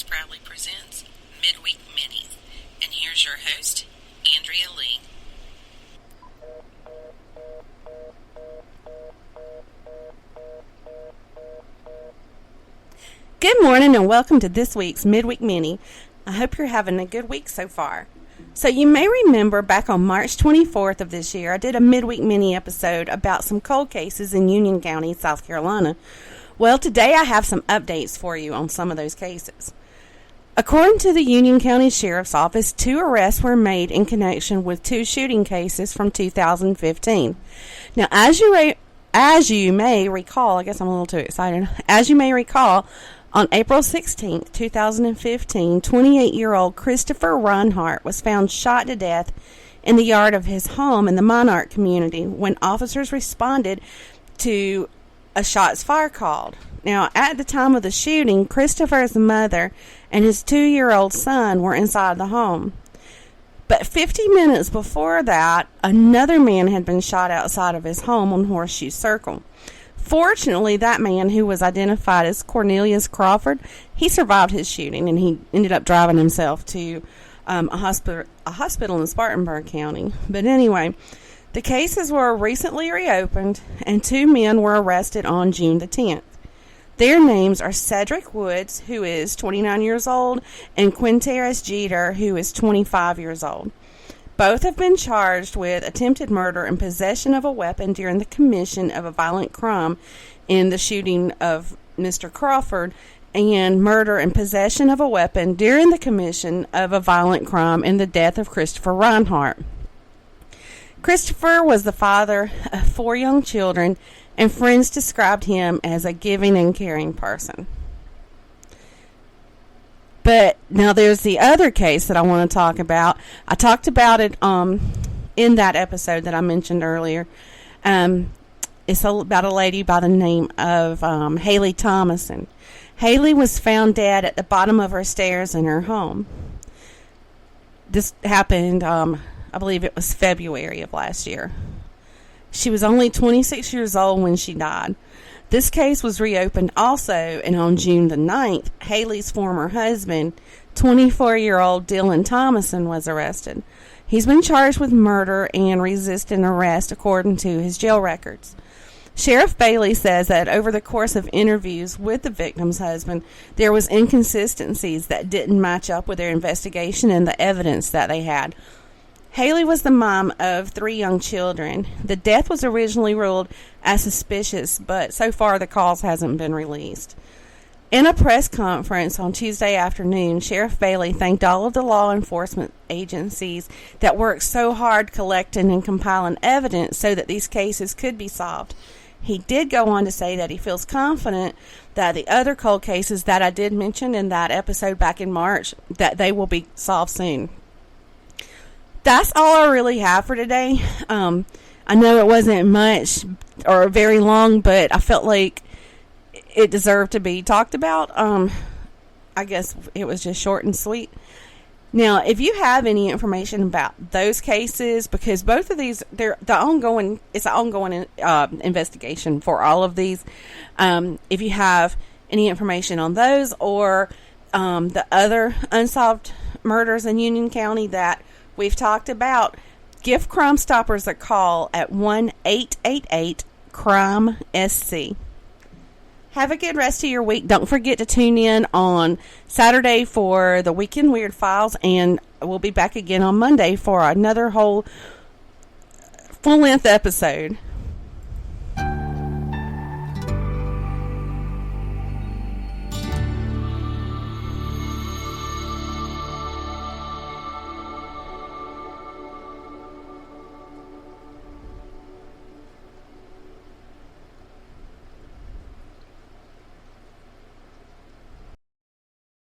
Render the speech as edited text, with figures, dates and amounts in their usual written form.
News proudly presents Midweek Minis. And here's your host, Andrea Lee. Good morning and welcome to this week's Midweek Mini. I hope you're having a good week so far. So you may remember back on March 24th of this year, I did a Midweek Mini episode about some cold cases in Union County, South Carolina. Well, today I have some updates for you on some of those cases. According to the Union County Sheriff's Office, 2 arrests were made in connection with 2 shooting cases from 2015. Now, as you may recall, I guess I'm a little too excited. As you may recall, on April 16, 2015, 28-year-old Christopher Reinhart was found shot to death in the yard of his home in the Monarch community when officers responded to a shots fired call. Now, at the time of the shooting, Christopher's mother and his 2-year-old son were inside the home. But 50 minutes before that, another man had been shot outside of his home on Horseshoe Circle. Fortunately, that man, who was identified as Cornelius Crawford, he survived his shooting, and he ended up driving himself to a hospital in Spartanburg County. But anyway, the cases were recently reopened, and 2 men were arrested on June the 10th. Their names are Cedric Woods, who is 29 years old, and Quinteris Jeter, who is 25 years old. Both have been charged with attempted murder and possession of a weapon during the commission of a violent crime in the shooting of Mr. Crawford, and murder and possession of a weapon during the commission of a violent crime in the death of Christopher Reinhart. Christopher was the father of 4 young children, and friends described him as a giving and caring person. But now there's the other case that I want to talk about. I talked about it in that episode that I mentioned earlier. It's about a lady by the name of Haley Thomason. Haley was found dead at the bottom of her stairs in her home. This happened, I believe it was February of last year. She was only 26 years old when she died. This case was reopened also, and on June the 9th, Haley's former husband, 24-year-old Dylan Thomason, was arrested. He's been charged with murder and resisting arrest according to his jail records. Sheriff Bailey says that over the course of interviews with the victim's husband, there was inconsistencies that didn't match up with their investigation and the evidence that they had. Haley was the mom of 3 young children. The death was originally ruled as suspicious, but so far the cause hasn't been released. In a press conference on Tuesday afternoon, Sheriff Bailey thanked all of the law enforcement agencies that worked so hard collecting and compiling evidence so that these cases could be solved. He did go on to say that he feels confident that the other cold cases that I did mention in that episode back in March, that they will be solved soon. That's all I really have for today. I know it wasn't much or very long, but I felt like it deserved to be talked about. I guess it was just short and sweet. Now, if you have any information about those cases, because both of these, it's an ongoing investigation for all of these. If you have any information on those or the other unsolved murders in Union County that we've talked about, give Crime Stoppers a call at 1-888-CRIME-SC. Have a good rest of your week. Don't forget to tune in on Saturday for the Weekend Weird Files, and we'll be back again on Monday for another whole full-length episode.